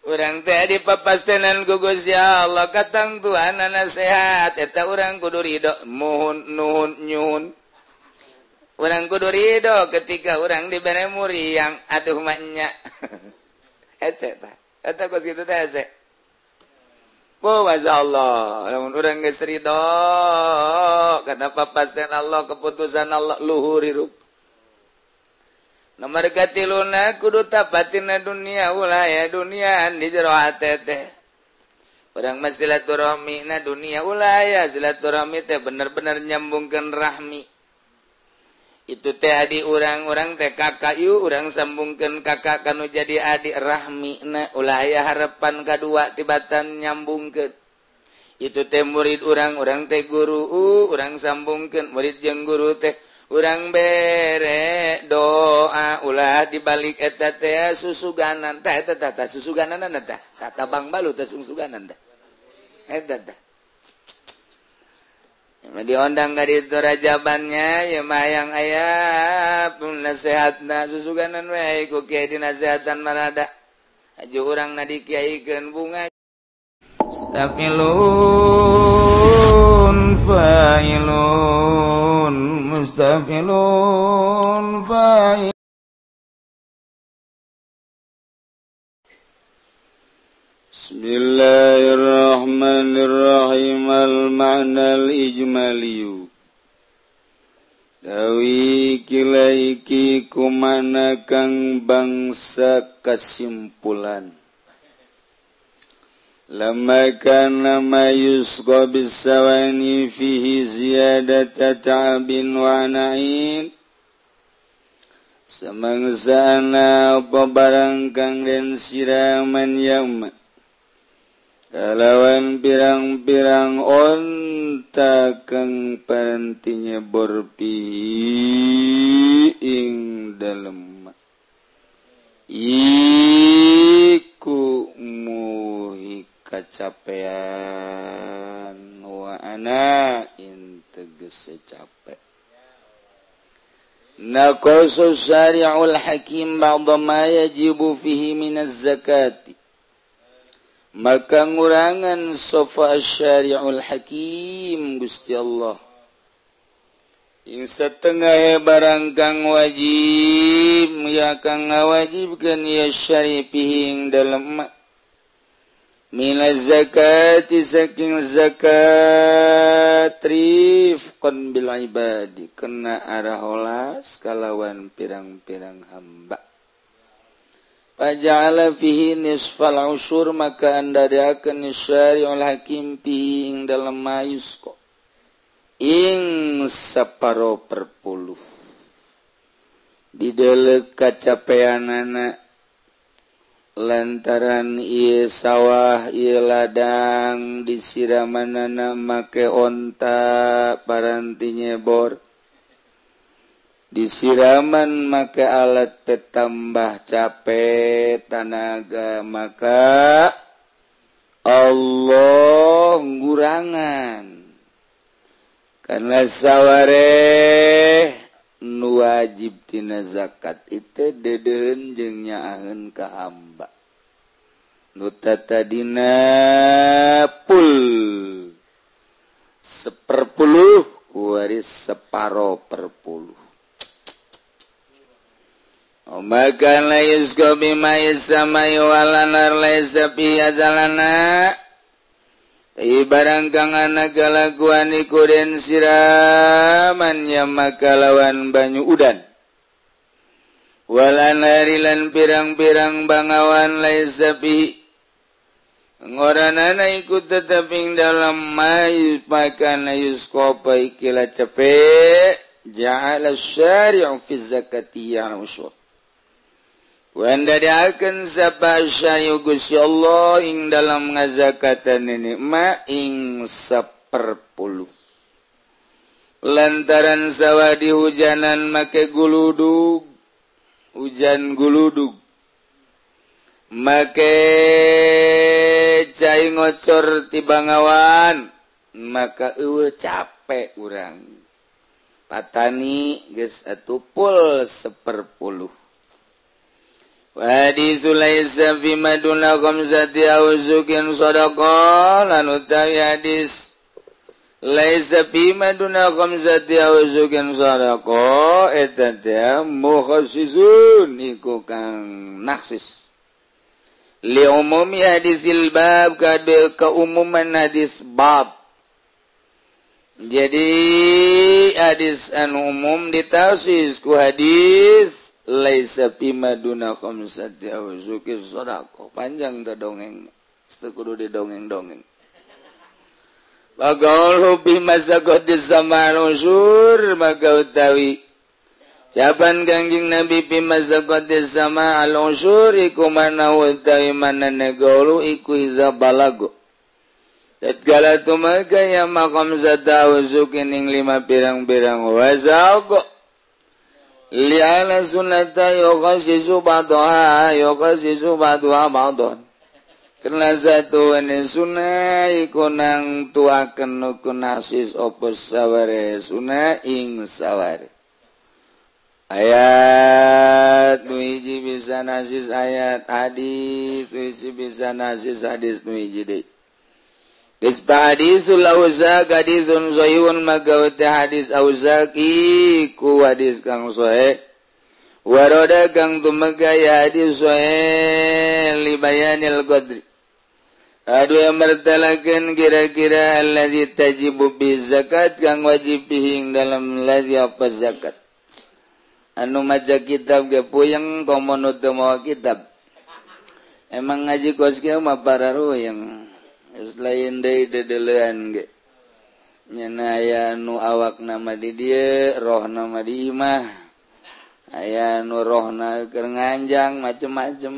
urang teh dipapastenan ku Gusti Allah katang Tuhan anak sehat eta urang kudu ridho muhun nuhun nyuhun urang kudu ridho ketika urang dibere muriang aduh maknya eta kos kitu teh ese oh masyaallah lamun urang geus ridho kana papastenan Allah keputusan Allah luhur hirup nomor katiluna kudu tapatina dunia ulah ya dunia di jero hate teh urang mah silaturahmi na dunia ulah ya silaturahmi teh bener-bener nyambungkeun rahmi itu teh adi urang-urang teh kakak yu urang sambungkeun kakak kanu jadi adik rahmi na ulah ya harapan kadua tibatan nyambungkeun itu teh murid urang teh guru urang sambungkeun murid jeung guru teh urang bere doa ulah dibalik eta teh susuganan tah eta tah susuganan tah tabang balu teh susuganan tah eta tah diondang ka ditu rajabannya ya mayang aya nasehatna susuganan we ku kiai dinasehatan marada aju urang na dikiaikeun bunga Astagfirun fa'ilun mustafilun fa'ilun Bismillahirrahmanirrahim al-ma'na al-ijmaliyu Dawi kilaiki kumana kang bangsa kesimpulan Lama kana ma yusqa bisawani fihi ziyadata ta'abin wa na'in Samangsana apa barang kang den siraman yauma Kalawan pirang-pirang onta kang parantinya borpi ing dalem iku muhi kacapean wa ana integese capek naqasu syari'ul hakim ba'da ma yajibu fihi minaz zakati maka ngurangan sofa syari'ul hakim Gusti Allah ing setengah barang kang wajib ya kang ngawajibkeun ya syari'i ing dalem minaz zakati saking zakat rifqan bil ibadi kena arah olas kalawan pirang-pirang hamba Faja'ala fihi nisfal usyur maka andadakeun syari'ul hakim fihi ing dalem mayusqa ing saparo perpuluh didelek kacapeanana lantaran ieu sawah ieu ladang disiramanana make onta parantinya bor disiraman maka alat tetambah capek tenaga maka Allah ngurangan karena saware nu wajib tina zakat itu dedeun jeung nyaaheun ka hamba nu tatadina pul 1/10 waris separo per puluh Maka la yusqa bima yasmai walanar laysa fi azalana barang kang ana galaguan iku den siraman nya maka lawan banyu udan walanari lan pirang-pirang bangawan laysa fi ngoranana iku tetep ing dalam mai pakana yusqa paikila cepe ja'ala syari'u fi zakati ya'usyur Wanda diakeun sapa syari'u Gusti Allah ing dalam ngazakatan nikmat ing 1/10 lantaran sawadi hujanan make guludug hujan guludug make cai ngocor ti bangawan maka eueuh capek urang patani geus atupul 1/10 haditsu laisa fi maduna khamsati auzukin shadaqah lan utawi hadis laisa fi maduna khamsati auzukin shadaqah eta teh mukhassisun iku kang naksis li umumi hadisil bab kade keumuman hadis bab. Jadi hadis anu umum ditasis ku hadis laisa fi maduna khamsati auzukin shadaqah. Panjang teh dongeng. Teu kudu didongeng-dongeng. Bagaul bi masaqatis sama usur maka utawi jaban kangjing Nabi bi masaqatis sama al-usur iku mana utawi mana negaulu iku iza balago tatkala tumaga ya maqam zata uzukin ing 5 pirang-pirang wazago li'ala sunnata yuqasisu ba'daha ba'don karena satu ini sunnah iku nang tuaken nukun nasis opus saware sunnah ing saware ayat nu hiji bisa nasis ayat hadis nu hiji bisa nasis hadis nu hiji deui geus hadisul auzaq hadisun sahihun magawati hadis auzaq iku hadis kang sahih waroda kang tumega ya hadis sahih li bayanil qadri adu yang mertalakan kira-kira alladzi tajibu bi zakat kang wajib bihing dalam ladzi apa zakat anu maca kitab ge puyeng komo nu teu mawa kitab emang ngaji kos kieu mah pararuyeng geus lain deui dedeleuan ge nyana aya nu awakna mah di dieu rohna mah di imah aya nu rohna keur nganjang macem-macem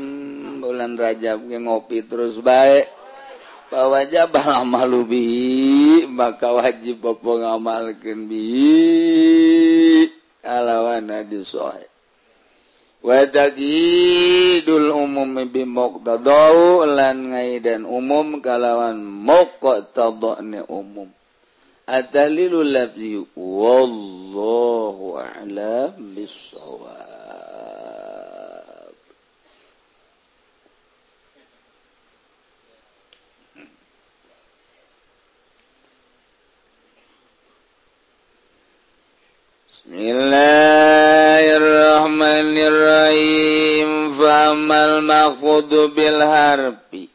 bulan Rajab ge ngopi terus bae wajib amalu bihi maka wajib apa ngamalkeun bihi kalawan hadis sahih wa taqidul umum bi muqtadau lan ngaidan umum kalawan muqtadane umum atalilul lafzi wallahu a'lam bissawab. Bismillahirrahmanirrahim. Fa'amal makhfudu bil harfi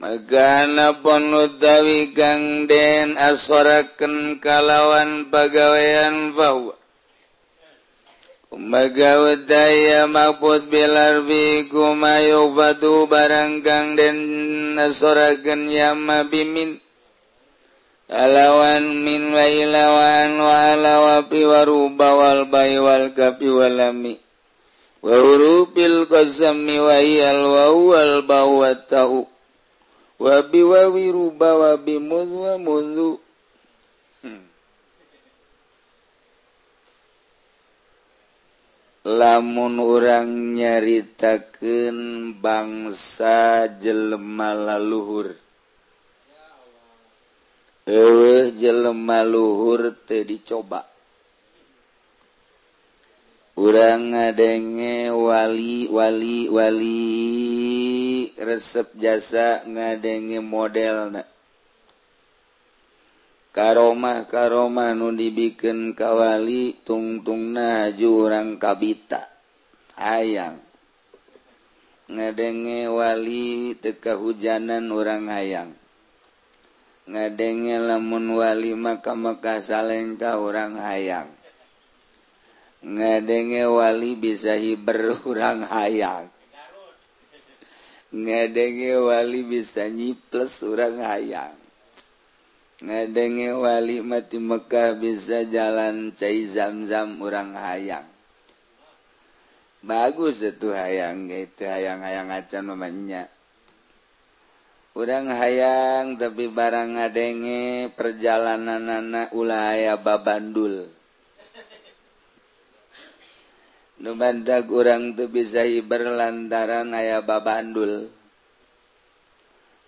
magana pon utawi kang den asoraken kalawan pagawean bahwa umaga daya makhfud bil harfi kumayu batu barang kang den asoraken yama bimin alawan min wa ilawan wa alawa pi waruba wal bai wal kapi walami wa hurufil qasami wa yal wa wal bawatau wa bi wa wiruba wa bi mudwa mundu lamun urang nyaritakeun bangsa jelema laluhur jelema luhur teu dicoba urang ngadenge wali resep jasa ngadenge modelna karomah nu dibikeun ka wali tungtungna haju urang kabita hayang ngadenge wali teu kahujanan urang hayang ngadenge lamun wali maka salengka urang hayang ngadenge wali bisa hiber urang hayang ngadenge wali bisa nyiples urang hayang ngadenge wali mati Mekah bisa jalan cai zam-zam urang hayang bagus itu hayang gitu hayang-hayang acan namanya urang hayang tapi barang ngadenge perjalananana ulah aya babandul nu bandag urang teu bisa hiber lantaran aya babandul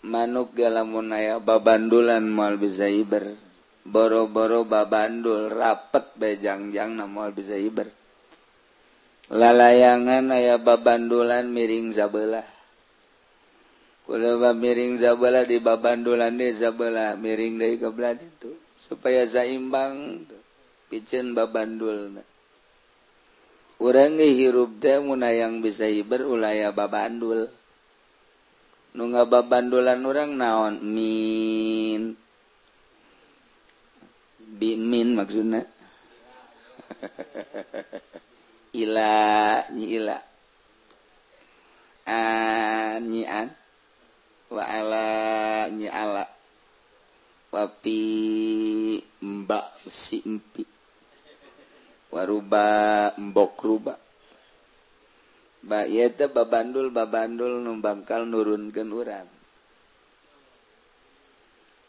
manuk ge lamun aya babandulan moal bisa hiber boro-boro babandul rapet bae jangjangna moal bisa hiber lalayangan aya babandulan miring zabelah miring zabelah di babandulan deh zabelah miring dari kebelah itu supaya saimbang picen babandul urang hirup teh mun hayang bisa hiber ulaya babandul nu ngababandulan urang naon min maksudna ila nyi ila nyi an wa ala nyi ala wapi mbak si empi waruba mbok ruba ba ieu teh babandul nu bakal nurunkeun urang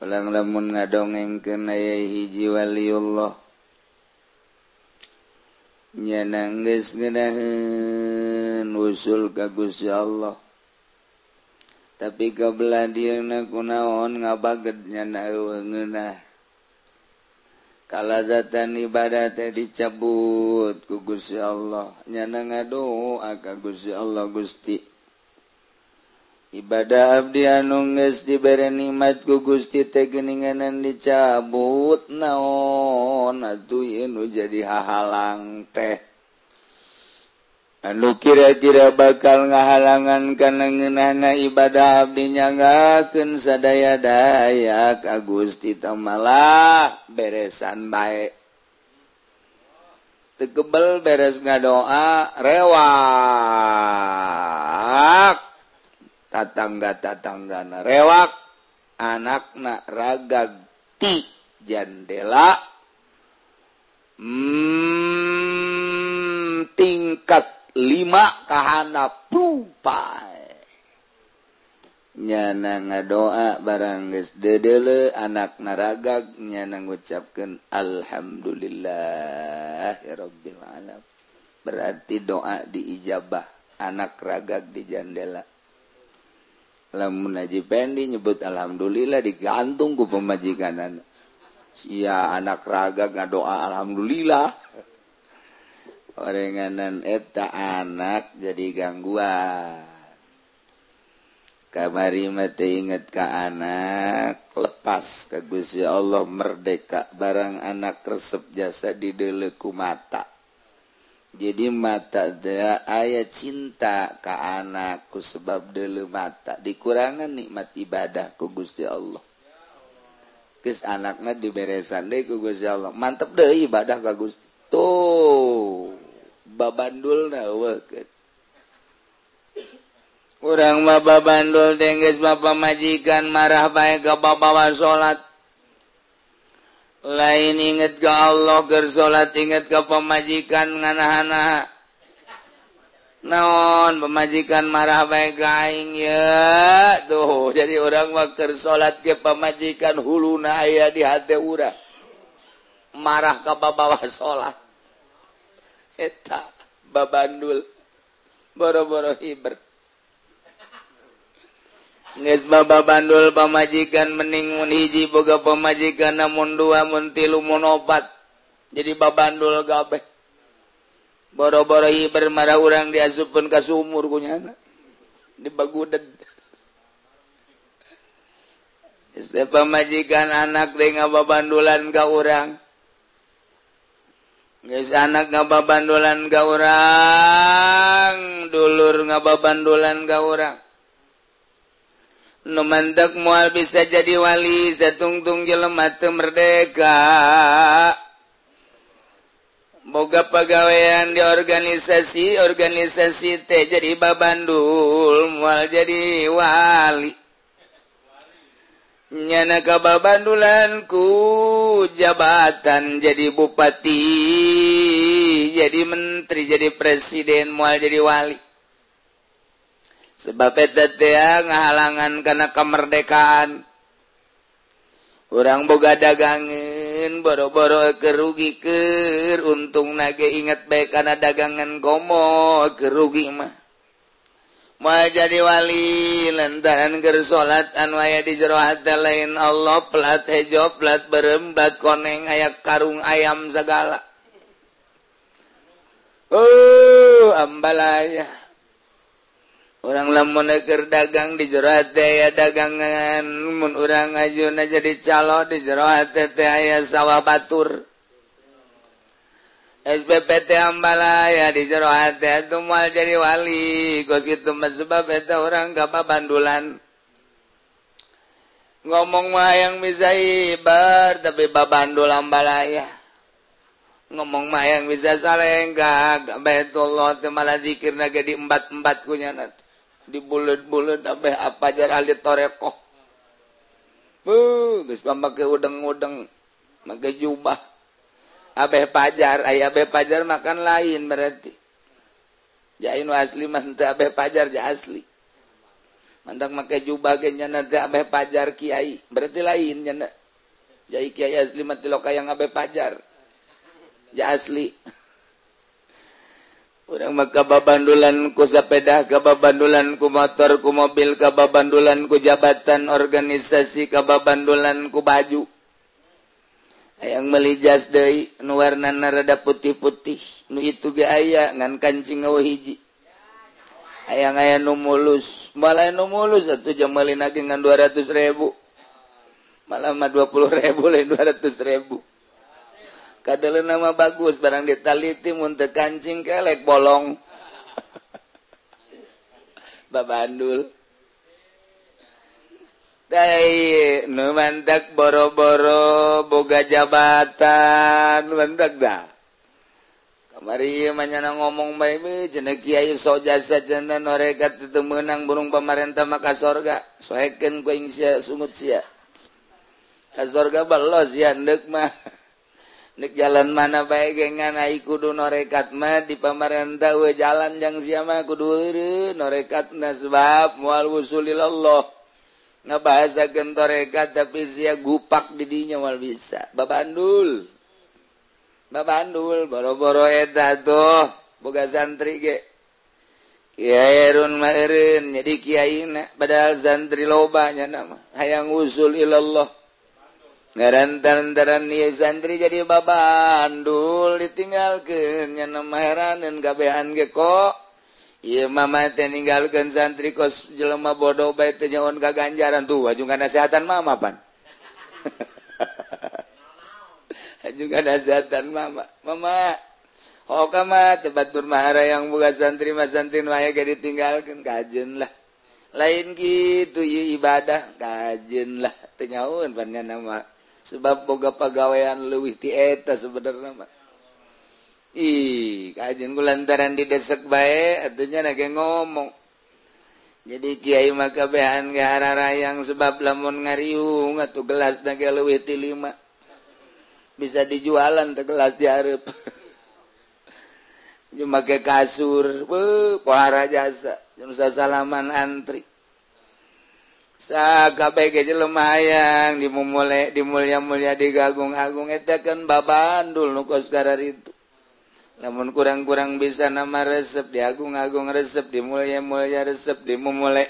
ulang lamun ngadongengkeun aya hiji waliullah nya nanggeus ngeunaheun usul ka Gusti Allah tapi kabelah dieuna kunaon ngabaged nyana ngeunah kalazatan ibadah teh dicabut ku Gusti Allah nyana ngadoa ka Gusti Allah Gusti ibadah abdi anu geus dibere nikmat ku Gusti teh geuninganan dicabut naon atuh ieu nu jadi hahalang teh anu kira-kira bakal ngahalangan kana ngeunahna ibadah abdi nyanggakeun sadaya-daya ka Gusti teh malah beresan bae teu kebel beres ngadoa rewak tatangga-tatanggana rewak anakna ragag ti jandela tingkat 5 kahana pupai nyana ngadoa barang geus dedeule anakna ragag nyana ngucapkeun alhamdulillahirabbil alamin berarti doa diijabah anak ragag di jandela lamun Haji Pendi nyebut alhamdulillah digantung ku pemajikanana sia anak ragag ngadoa alhamdulillah orenganan eta anak jadi gangguan kamari mah teu inget ka anak lepas ka Gusti Allah merdeka barang anak resep jasa dideuleu ku mata jadi mata teh aya cinta ka anak ku sebab deuleu mata dikurangan nikmat ibadah ku Gusti Allah geus anakna diberesan deui ku Gusti Allah mantep deui ibadah ka Gusti tuh babandulna weukeut urang mah babandul teh geus bapa majikan marah bae ka babawa salat lain inget ka Allah keur salat inget ka pamajikan nganahan naon pamajikan marah bae ka aing ya tuh jadi urang mah keur salat ke pamajikan huluna aya di hate urang marah ka babawa salat eta babandul boro-boro hiber geus babandul pamajikan mending mun hiji boga pamajikan mun dua mun tilu mun opat jadi babandul kabeh boro-boro hiber marah urang diasupkeun ka sumur kunyana dibagudeg geus pamajikan anak deui ngababandulan ka urang geus anak ngababandulan ka urang dulur ngababandulan ka urang nu mantek moal bisa jadi wali satungtung jelema teu merdeka boga pagawean di organisasi teh jadi babandul moal jadi wali nyana kababandulan ku jabatan jadi bupati jadi menteri jadi presiden moal jadi wali sebab eta teh ngahalangan kana kemerdekaan urang boga dagangan boro-boro kerugi keur untung nage inget bae kana dagangan komo kerugi mah moal jadi wali lantaran keur salat anu aya di jero hate lain Allah plat hejo plat berem plat koneng aya karung ayam sagala ambalaya orang lamunker dagang di jero ya dagangan mun urang ngajuna jadi calo di jero aya sawah batur SPPT ambalaya di jero itu moal jadi wali kos gitu mah sebab eta orang kababandulan ngomong mah yang bisa ibar tapi babandul ambalaya ngomong mah yang bisa salengga Baitullah teh malah zikirna ge di empat-empat kunyana di bulet-bulet apa jar ahli torekoh geus pamake udeng-udeng make jubah abeh pajar aya abeh pajar makan lain berarti jain asli mah teu abeh pajar ja asli mantak make jubah ge nyana teh abeh pajar kiai berarti lain nyana jai kiai asli mah teu lokayang abeh pajar ja asli urang mah kababandulan ku sepeda kababandulan ku motor ku mobil kababandulan ku jabatan organisasi kababandulan ku baju hayang meuli jas deui nu warnana rada putih-putih nu itu ge aya ngan kancing eueuh hiji hayang aya nu mulus malah nu mulus atuh jeung meulina ge ngan 200.000 malah mah 20.000 lain 200.000 kadele nama bagus barang ditaliti mun teu kancing kelek bolong babandul dai nu mantak boro-boro boga jabatan mantak dah kamari ieu mah nyana ngomong bae we cenah kiai sok jasa cenah norekat teu meunang burung pamarentah mah ka sorga soekeun ku aing sia sungut sia ka sorga belos ya endek mah nek jalan mana bae gengan ai kudu norekat mah di pamarentah we jalan jang sia mah kudu eureun norekatna sebab moal wusulilallah ngabahasakeun torekat tapi sia gupak di dinya moal bisa babandul boro-boro eta tuh boga santri ge kiai erun mah eureun jadi kiaina padahal santri loba nya mah hayang usul ilallah ngarantaran ieu santri jadi babandul ditinggalkeun nya mah heraneun kabehan ge kok ieu mah teh ninggalkeun santri kos jelema bodoh bae teh nyaon ka ganjaran tuh ajungan nasehatan mama pan ajungan nasehatan mama hoka mah teh batur mahara yang boga santri mah santri nu aya ge ditinggalkeun kajeun lah lain kitu ieu ibadah kajeun lah teu nyaon pan nya mah sebab boga pagawean leuwih ti eta sebenarnya mah ih kajeun kulantaran didesek bae atunya nage ngomong jadi kiai mah kabehan ge hararayang sebab lamun ngariung atuh gelas nage leuwih ti 5 bisa dijualan teh gelas diareup cuma make kasur pohara jasa jeung sasalaman antri sakabeh ge jelema hayang dimulya-mulya digagung-agung eta kan babandul nu kos kararitu lamun kurang-kurang bisa nama resep diagung-agung resep dimulya-mulya resep dimumule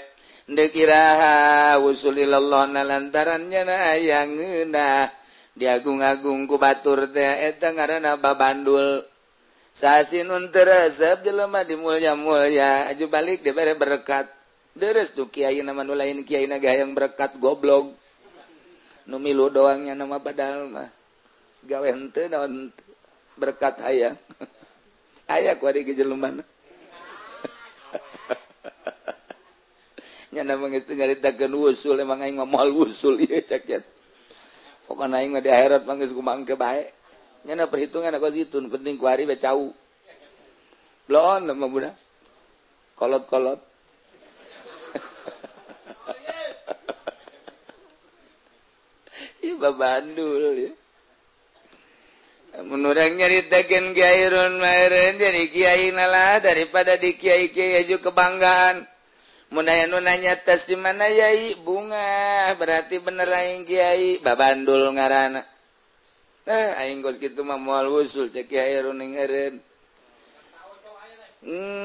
deuk iraha wusulilallah lantarannya na hayangeuna diagung-agung ku batur teh eta ngaranna babandul sasinun teu resep jelema dimulya-mulya aju balik dibere berkat deres tuh kiai nama nu lain kiai na hayang berkat goblok nu milu doangnya nama padahal mah gawe henteu naon berkat hayang aya ku ari ge jelema nya nama geus teu ngaritakeun usul emang aing mah moal usul ieu cak nya pokona aing mah di akhirat mah geus kumangke bae nya perhitungan aku situn penting ku ari bae cau blon mah budak kolot-kolot babandul ya menurang nyaritakeun Kiai Irun meureun jadi kiai nalah daripada di kiai-kiai aju kebanggaan mun aya nu nanya tes di mana yai bunga berarti bener aing kiai babandul ngaranna aing geus kitu mah moal usul cek Kiai Irun ning eureun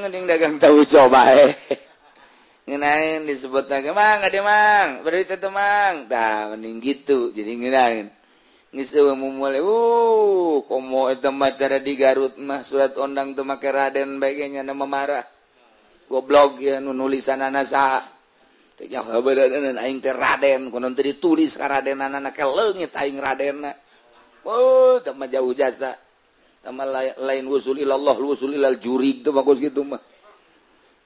ning dagang tahu coba ngeunaheun disebutna ge mang ade mang berita teu mang tah mending gitu jadi ngeunaheun komo eta cara di Garut mah surat undang teu make Raden bagenya nama marah. Goblok ya nu nulisanana saha. Teh nyaho beuneunan aing teh Raden, kunaon teh ditulis ka Radenana ke leungit aing Radenna. Oh, teh mah jauh jasa. Teh mah lain wusul ilallah, wusul ilal jurig teh bagus kitu mah.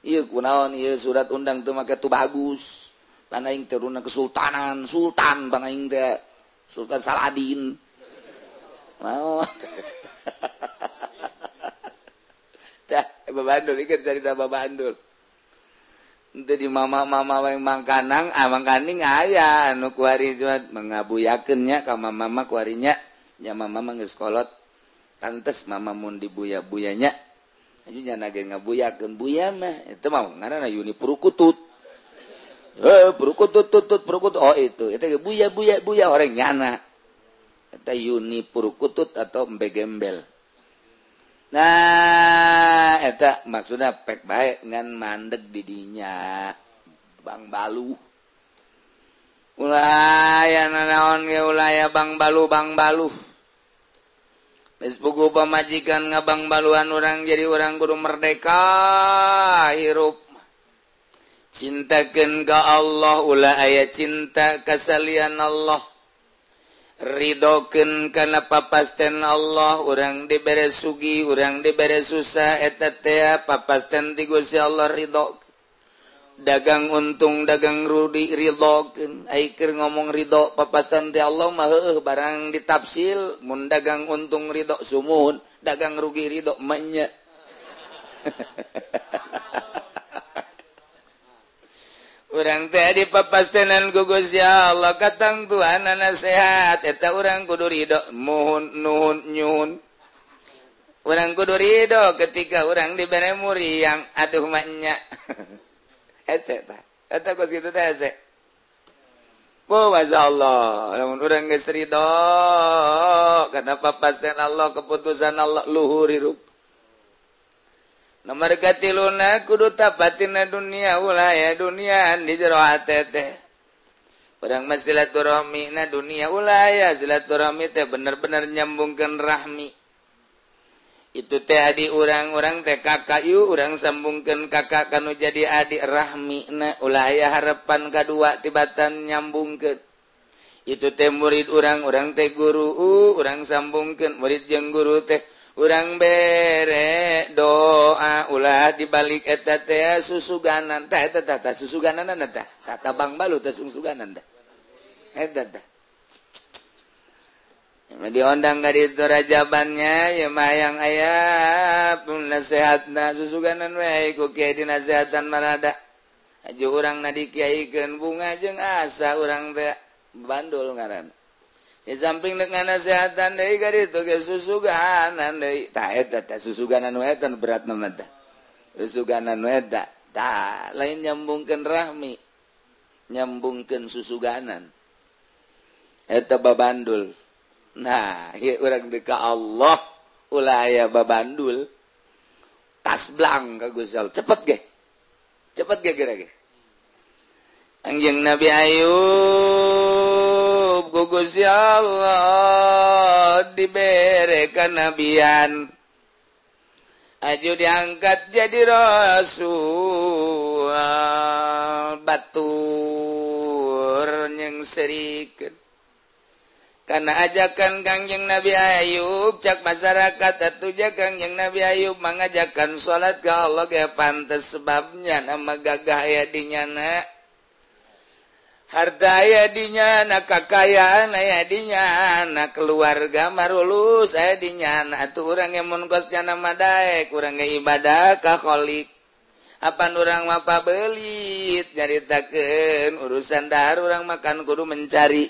Ieu kunaon ieu surat undang teu make tu bagus. Pan aing teh runa kesultanan, sultan pan aing teh Sultan Saladin. Mau. Tah, babandul ieu cerita babandul. Henteu di mama-mama we mangkanang, mangkaning aya anu kuari juat mengabuyakeun nya ka mama kuarinya. Nya mama geus kolot. Pantes mama mun dibuya-buya nya. Aju nya nage ngabuyakeun buya mah eta mah ngaranna Yuni Purukutut. Purukutut Purukutut. Oh itu buya orang nyana. Eta Yuni Purukutut atau Embe Gembel. Nah, eta maksudna pek bae ngan mandeg di dinya Bang Balu. Ulah naon ge ulah Bang Balu. Geus puguh pamajikan ngabang baluan urang jadi urang kudu merdeka hirup. Cintakeun ka Allah ulah aya cinta kasalian Allah. Ridokeun kana papasten Allah urang dibere sugi urang dibere susah eta teh papasten ti Gusti Allah ridho. Dagang untung dagang rudi ridhokeun ai keur ngomong ridho papasten ti Allah mah heueuh barang ditafsil mun dagang untung ridho sumuhun dagang rugi ridho mah nya. Urang teh dipapastenan ku Gusti Allah katangtuanana sehat eta urang kudu ridho muhun nuhun nyuhun. Urang kudu ridho ketika urang dibere muriang aduh mah nya. Eta kos kitu teh ese. Oh masyaallah lamun urang geus ridho kana papastenan Allah keputusan Allah luhur hirup. Nomor katiluna kudu tapatina dunia ulah ya dunia di jero hate teh. Urang mah silaturahmina dunia ulah ya silaturahmi teh bener-bener nyambungkeun rahmi. Itu teh adi urang-urang teh kakak yu urang sambungkeun kakak kanu jadi adik rahmina ulah ya harapan kadua tibatan nyambungkeun. Itu teh murid urang teh guru urang sambungkeun murid jeung guru teh urang bere doa ulah dibalik eta teh susuganan tah eta tah susugananna tah tata Bang Balu teh susuganan tah eta tah diondang ka ditu rajabannya ya mah yang aya nasehatna susuganan we ku kiai dinasehatan marada aju urang na dikiaikeun bunga jeung asa urang teh bandul ngaranna. Di samping dengan nasehatan deui ka ditu ge susuganan deui. Tah eta teh susuganan we eta beratna mah tah. Susuganan we eta. Tah lain nyambungkeun rahmi. Nyambungkeun susuganan. Eta babandul. Nah, ieu urang deui ka Allah ulah aya babandul. Tasblang ka Gusti Allah. Cepet ge. Cepet ge geura ge. Anjing Nabi Ayub Gugus ya Allah dibere kanabian aju diangkat jadi rasul batur yang serikeun karena ajakan Kangjeng Nabi Ayub cak masyarakat atuja Kangjeng Nabi Ayub mengajakan salat ka Allah ge pantes sebabnya nama gagah aya dinyana harta aya dinyana kakayaan aya dinyana keluarga marulus aya dinyana atuh urang mun kos jana madaek urang ibadah ka kholik apan urang mah pabelit nyaritakeun urusan dahar urang makan kudu mencari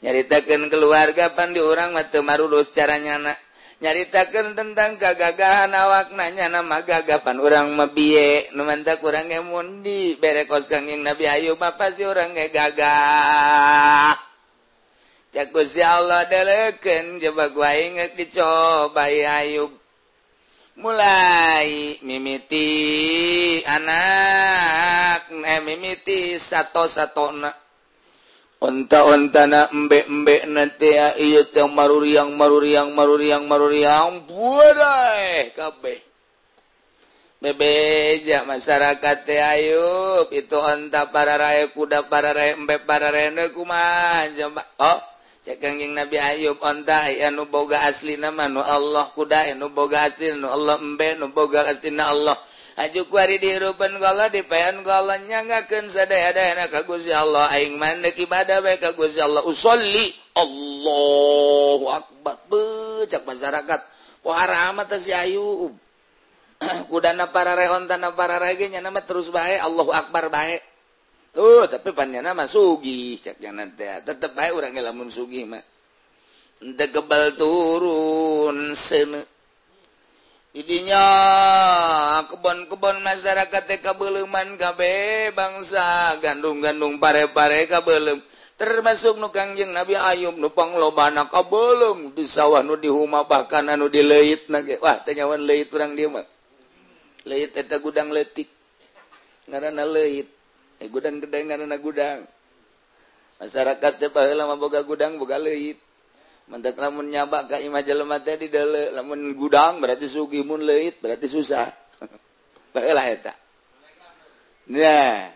nyaritakeun keluarga pan di urang mah teu marulus caranyana nyaritakeun tentang kagagahan awakna nyana mah gagapan urang mah bieu nu mantak urang ge mun di bere kos Kangjeng Nabi Ayub mah pasti urang ge gagah cak Gusti Allah delekeun coba ku aing geus dicoba Ayub mulai mimiti anak mimiti sato-satona onta-onta na embek-embek nanti yang maruriang kabeh bebeja masyarakat ayub itu onta para raya kuda para raya embek para rene kumaha coba cekangjing Nabi Ayub onta anu boga asli nama nu Allah kuda anu boga asli nu Allah embek nu boga asli na Allah ajuk wari dihirupan ku Allah dipayan ku Allah nyangakeun sadaya-dayana ka Gusti Allah aing mandek ibadah bae ka Gusti Allah usolli Allahu akbar becak masyarakat pohara amat si Ayub kudana para rehontana para rege nya nama terus bae Allahu akbar bae tuh tapi panjana mah sugih cak jangan teh tetep bae urang lamun sugih mah teu kebal turun seuneu idinya kebon-kebon masyarakat teh kabeuleman kabeh bangsa gandung-gandung pare-pare kabeuleum termasuk nu Kangjeng Nabi Ayub nu panglobana kabeuleum di sawah nu di huma bahkan anu di leuitna ge wah teh nyawan leuit urang dieu mah leuit eta gudang leutik ngaranna leuit gudang gede ngaranna gudang masyarakat teh baheula mah boga gudang boga leuit mantak lamun nyaba ka imah jelema teh di deuleu lamun gudang berarti sugih mun leuit berarti susah baheula eta nah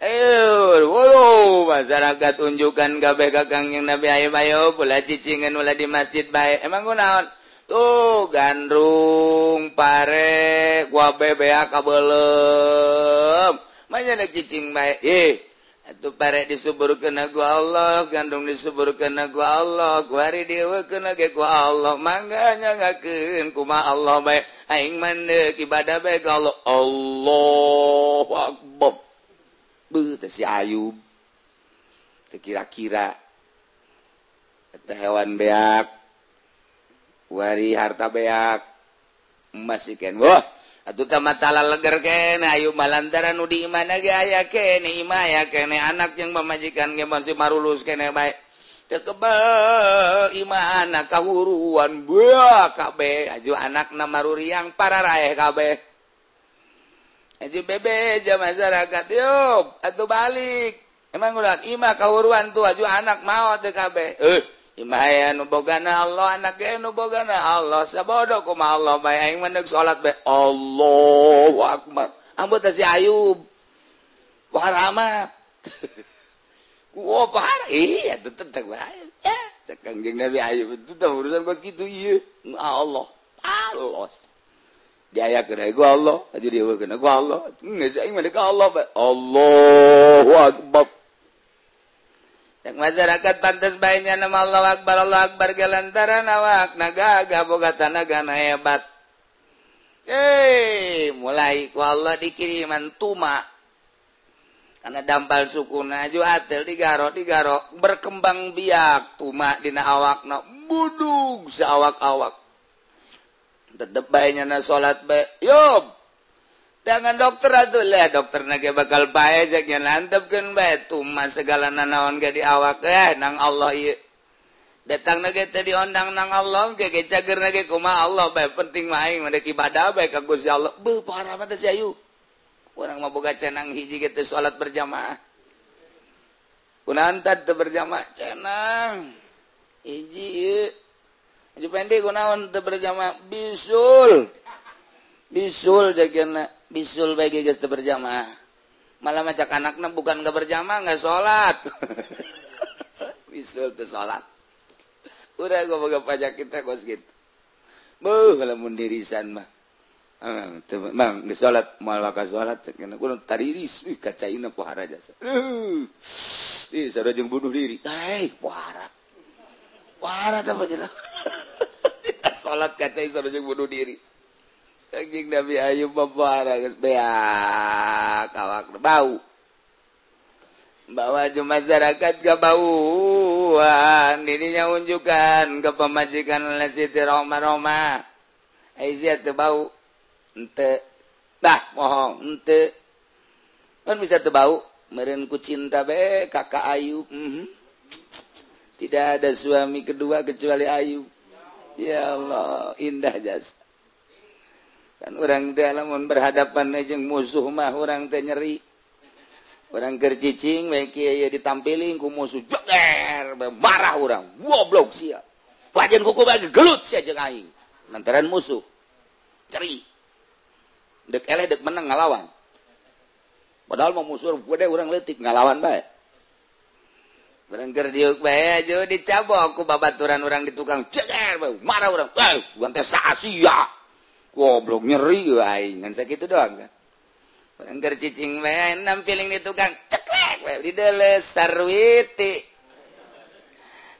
ayo masyarakat unjukan kabeh ka Kangjeng Nabi Ayub ayo pula cicingan ulah di masjid bae emang kunaon tuh gandrung pare gua bebea kabeuleum manya nek cicing bae atuh pare disuburkeun ku Allah gandung disuburkeun ku Allah kuari dieuwekeun ge ku Allah mangga nyangakeun kumaha Allah bae aing mandek ibadah bae ka Allah Allahu akbar beuh teh si Ayub teu kira-kira eta hewan beak wari harta beak masikeun wah atuh teh matala leger kene Ayub malantaran nu di imana ge aya kene imah aya kene anak jeung pamajikan ge masih marulus kene bae teu kebal imah anak kahuruan beak kabeh aju anakna maruriang pararaeh kabeh aju bebeja masyarakat yuk atuh balik emang ulah imah kahuruan tuh aju anak maot teh kabeh imah aya nu bogana Allah anak ge nu bogana Allah sabodo kumaha Allah bae aing mandeg salat bae Allahu akbar ambo teh si Ayub pohara amat pohara iya teu tentang bae ya cek Kangjeng Nabi Ayub itu teh urusan kos kitu ieu Allah alos diayakeun ku Allah aja dieuwekeun ku Allah geus aing mandeg ka Allah bae Allahu akbar yang masyarakat pantas baiknya nama Allah Akbar gelantaran awak naga boga tanaga na hebat mulai ku Allah dikiriman tuma karena dampal sukuna ju atel digaro berkembang biak tuma dina awakna budug saawak-awak tetep baiknya na salat bae yub jangan dokter atuh lah dokter nage bakal bae jeung nantepkeun bae tuma segala nanaon ge di awak nang Allah ieu datang nage teh diondang nang Allah ge cager nage kumaha Allah bae penting mah aing mandek ibadah bae ka Gusti Allah beuh parah mah teh si Ayub urang mah boga cenang hiji ge teh salat berjamaah kunaon teh berjamaah cenang hiji ieu aju pendek kunaon teh berjamaah bisul jagana bisul bagi geus teu berjamaah malah macak anakna bukan enggak berjamaah enggak salat bisul teu salat urang boga pajak kita kos kitu beuh lamun dirisan mah teu bang geus salat moal ka salat cenah kudu tariris kacaina pohara jasa sareng bunuh diri pohara teh panjang salat kacai sareng bunuh diri Kangjeng Nabi Ayub babara geus beak awak bau bawa masyarakat ka bauan dirinya unjukan ke pemajikan Siti Roma Aisyah teu bau henteu mohong henteu kan bisa teu bau meureun ku cinta bae kakak Ayub tidak ada suami kedua kecuali Ayub ya Allah indah jasa kan urang teh lamun berhadapan jeung musuh mah urang teh nyeri orang kercicing ditampilin ku musuh joger marah orang goblok sia wajan kuku bagi gelut sia jeung aing lantaran musuh ceri dek eleh dek menang ngalawan padahal mau musuh gede orang leutik ngalawan bae bareng keur diuk bae aja dicabok ku babaturan orang di tukang joger marah orang teh sia goblok nyeri aing ngan sakitu doang kan Angger cicing bae nampiling di tukang ceklek di deles sarwiti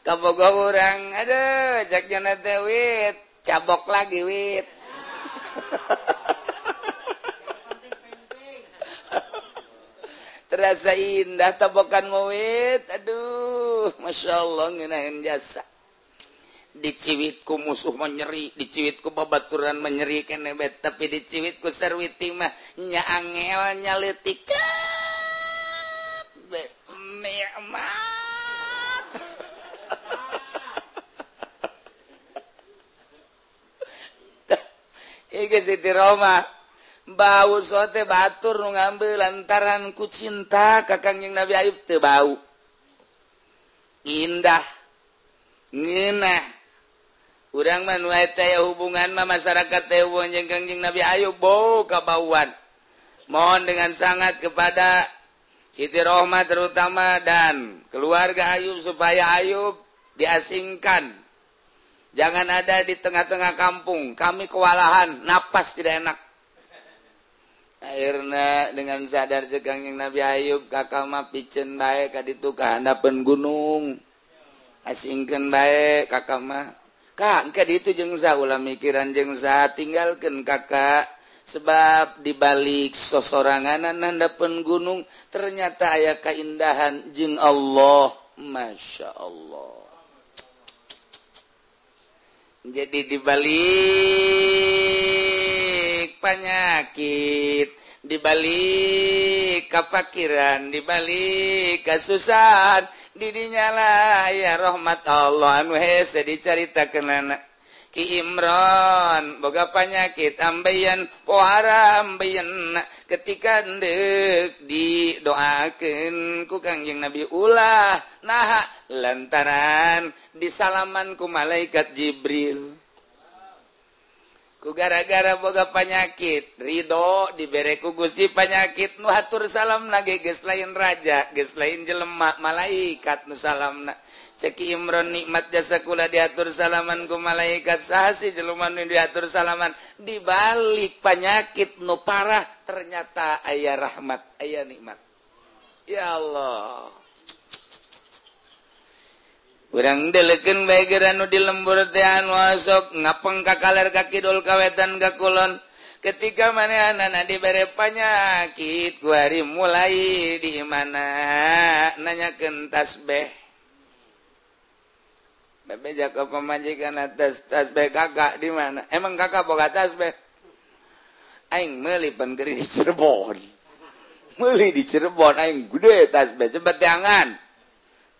kabogoh urang aduh jak jana teh wit cabok lagi wit terasa indah tabokan wit aduh masyaallah ngeunaheun jasa diciwitku musuh menyeri diciwitku babaturan menyeri kene bet tapi diciwitku sarwiti mah nya angel nya leutik bet nikmat iki Siti Roma bau sote batur nu ngambil lantaran ku cinta ka Kangjeng Nabi Ayub teu bau indah ngeunah urang mah nu eta hubungan mah masyarakat teh jeung Kangjeng Nabi Ayub bau kabauan. Mohon dengan sangat kepada Siti Rohmah terutama dan keluarga Ayub supaya Ayub diasingkan. Jangan ada di tengah-tengah kampung. Kami kewalahan, napas tidak enak. Akhirnya dengan sadar jeung Kangjeng Nabi Ayub kakak mah piceun bae ka ditu ka handapeun gunung. Asingkeun bae kakak mah Kak, engke ditu jeung sa ulah mikiran jeung sa tinggalkeun kakak sebab dibalik sosoranganan handapeun gunung ternyata aya kaindahan jeung Allah Masya Allah. Jadi dibalik penyakit, dibalik kefakiran, dibalik kesusahan didinya ya rahmat Allah anu hese dicaritakeun Ki Imron boga penyakit ambeien pohara ambeien ketika deuk didoakeun ku Kangjeng Nabi ulah nah lantaran disalaman ku malaikat Jibril ku gara-gara boga penyakit ridho dibere ku Gusti penyakit nu hatur salamna ge geus lain raja geus lain jelema malaikat nu salamna cek Imron nikmat jasa kula diatur salaman ku malaikat saha si jelema nu diatur salaman dibalik penyakit nu parah ternyata aya rahmat aya nikmat ya Allah. Urang delekeun bae geura nu di lembur teh anu asok ngapeng ka kaler ka kidul ka wetan ka kulon ketika manehanana dibere penyakit ku hari mulai di mana nanyakeun tasbih bebeja ka pamajikan tasbih kakak di mana emang kakak boga tasbih aing meuli pan di Cirebon meuli di Cirebon aing gede tasbih cepet jangan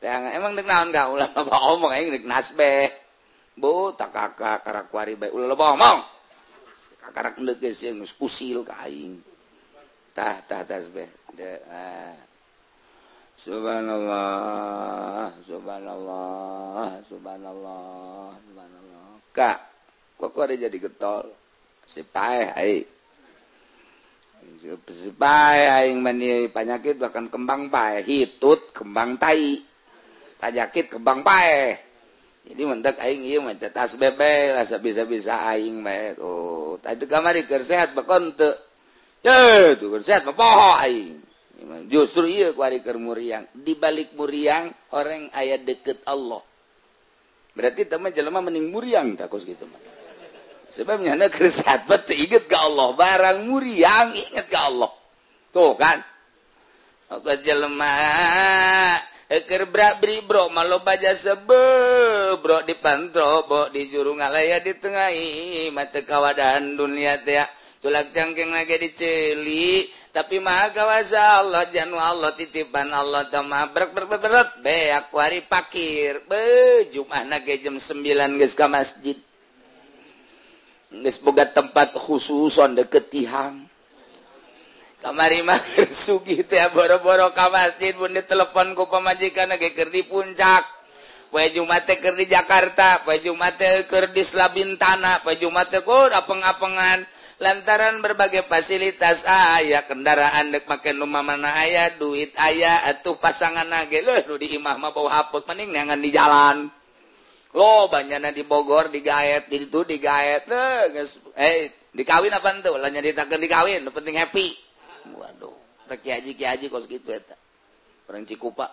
emang dek naon ka ulah loba omong aing dek nasbeh bu tak kakak karakuari bae ulah loba omong kakarak deuk geus geus usil ka aing tah tasbeh subhanallah subhanallah subhanallah subhanallah kak kok ada jadi getol si paeh aing si paeh aing mani penyakit bahkan kembang paeh hitut kembang tai tajakit kembang paeh jadi mentek aing ieu mah tasbih bae lah bisa-bisa aing bae oh tadi kamari keur sehat bakon teu ye tuh keur sehat mah poho aing justru ieu ku ari keur muriang di balik muriang orang aya deket Allah berarti teh mah jelema mending muriang tah kos kitu mah sebab nyana keur sehat teh inget ka Allah barang muriang inget ka Allah tuh kan kok jelema keur bri bro malo baja sebe bro di pantro bo di juru ngalaya di tengahi mata kawadahan dunia teh tulak cangkeng lagi diceli tapi maha kawasa Allah janu Allah titipan Allah tama berat be aku hari pakir be Jumat ge jam 9 geus ka masjid geus boga tempat khususon deket tihang kamari mah sugih teh boro-boro ka masjid pun ditelepon ku pamajikan ge keur di puncak. Poe Jumat teh keur di Jakarta, poe Jumat teh keur di Slabintana, poe Jumat teh kur apeng-apengan lantaran berbagai fasilitas aya kendaraan dek make nu mamana aya duit aya atuh pasanganna ge leuh nu di imah mah bau haput mending neangan di jalan. Lo banyana di Bogor digaet di ditu digaet geus dikawin apa henteu lah nyaritakeun dikawin nu penting happy. Waduh, teh Ki Haji kos kitu eta. Orang Cikupa.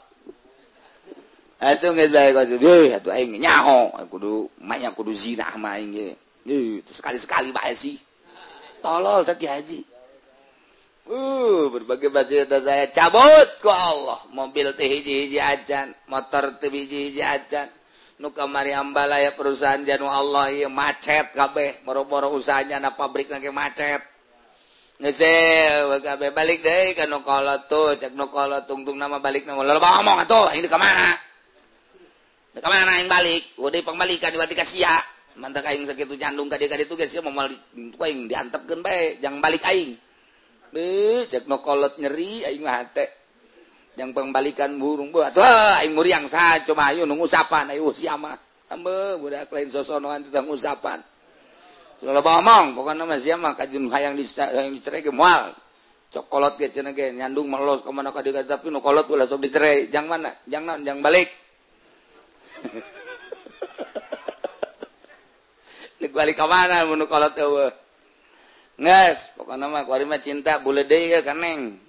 Atuh geus bae kos deui atuh aing nyaho kudu manya kudu zina mah aing ge. Terus sekali-sekali bae sih. Tolol teh Ki Haji. Berbagai fasilitas saya cabut ku Allah. Mobil teh hiji-hiji acan, motor teh hiji-hiji acan. Nu kamari ambalaya perusahaan janu Allah ieu macet kabeh, boro-boro usahanya na pabrik ge macet. Ngesel kabeh balik deui ka nu kolot tuh, cek nu kolot tungtung nama balik nama loba ngomong atuh ini ka mana? Ka mana aing balik? Udah pangbalikan di ka sia. Mantak aing sakitu nyandung ka dieu geus sia moal aing diantepkeun bae, jang balik aing. Cek nu kolot nyeri aing mah teh. Yang pengbalikan burung atuh aing muriang saha coba ayo nunggu usapan ayo sia mah. Ambe budak lain sosonoan teh usapan. Sudah ngomong, pokoknya mah sia mah kajun hayang dicerai ge moal. Cok kolot ge cenah ge nyandung melos ka mana ka dieu tapi nu kolot ulah sok dicerai. Jang mana? Jang naon? Jang balik. Nek balik ka mana mun nu kolot eueuh. Nges, pokoknya mah kuari mah cinta bule deui ka Neng.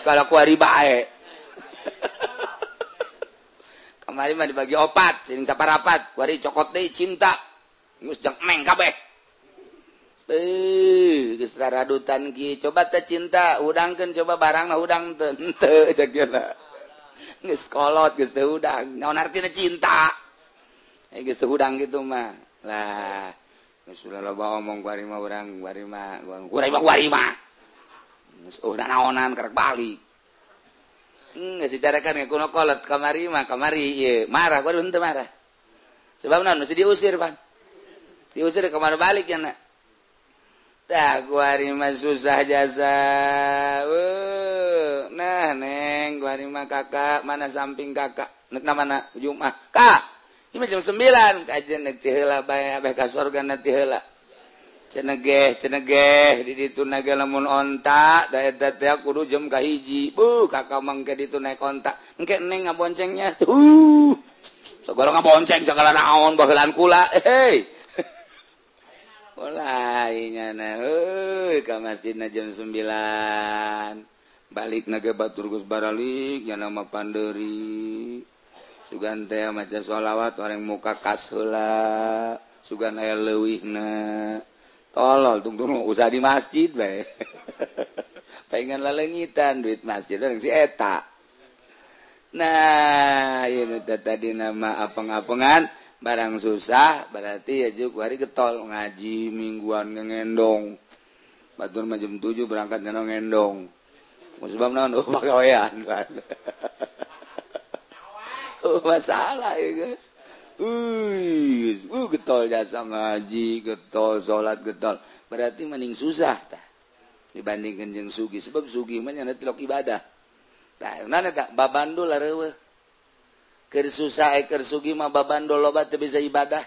Kalau kuari bae. Kamari mah dibagi opat, sering saparapat, kuari cokot deui cinta. Geus jang Neng kabeh. Geus raradutan ki, coba teh cinta, udangkeun coba barang na udang teu henteu cek geuna. Geus kolot geus teu udang, naon artina cinta? Geus teu udang kitu mah. Lah, geus ulah loba omong kuari mah urang, kuari mah. Geus udah naonan karek balik. Geus dicarakan kuno kolot kamari mah, kamari ieu marah, kuari henteu marah. Sebab naon mesti diusir, Pan. Diusir ka mana balik ya na. Tah kuari mah susah jasa. Nah Neng, kuari mah kakak mana samping kakak. Nek na mana ujung mah. Kak, ieu mah jam 9, kajen nek ti heula bae abeh ka sorga na ti heula. Cenegeh di ditu nage lamun onta, da eta teh kudu jam ka hiji. Kakak mangke ditu naik onta. Engke Neng ngaboncengnya. Segala ngabonceng segala naon baheula kula. Hei. Mulainya ka masjidna jam 9 balik nage batur Gus baralik nya nama panderi sugan teh maca sholawat orang muka kasheula sugan aya leuwihna tolol tungtung usah di masjid bae pengen laleungitan duit masjid orang si eta nah ieu tadi nama apeng-apengan barang susah berarti ya juk hari getol ngaji mingguan ngendong batur mah jam 7 berangkat ngendong sebab naon pagawean kan masalah ya guys getol jasa ngaji getol salat getol berarti mending susah tah dibandingkan jeung sugih sebab sugih mah nya tilok ibadah tah nana tak babandul areueuh keur susah keur sugih mah babandul loba teu bisa ibadah.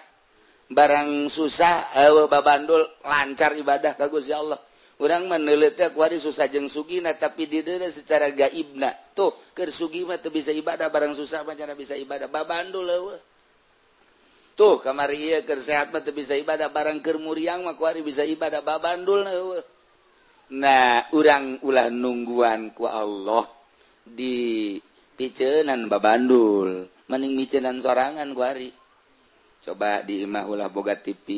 Barang susah babandul lancar ibadah ka Gusti Allah. Urang mah neuleut teh kuari susah jeung sugihna tapi di dieu secara gaibna. Tuh, keur sugih mah teu bisa ibadah, barang susah mah cenah bisa ibadah. Babandul eueuh. Tuh, kamari ieu keur sehat mah teu bisa ibadah, barang keur muriang mah kuari bisa ibadah. Babandul eueuh. Nah, urang ulah nungguan ku Allah di piceunan babandul. Mending micenan sorangan kuari. Coba di imah ulah boga TV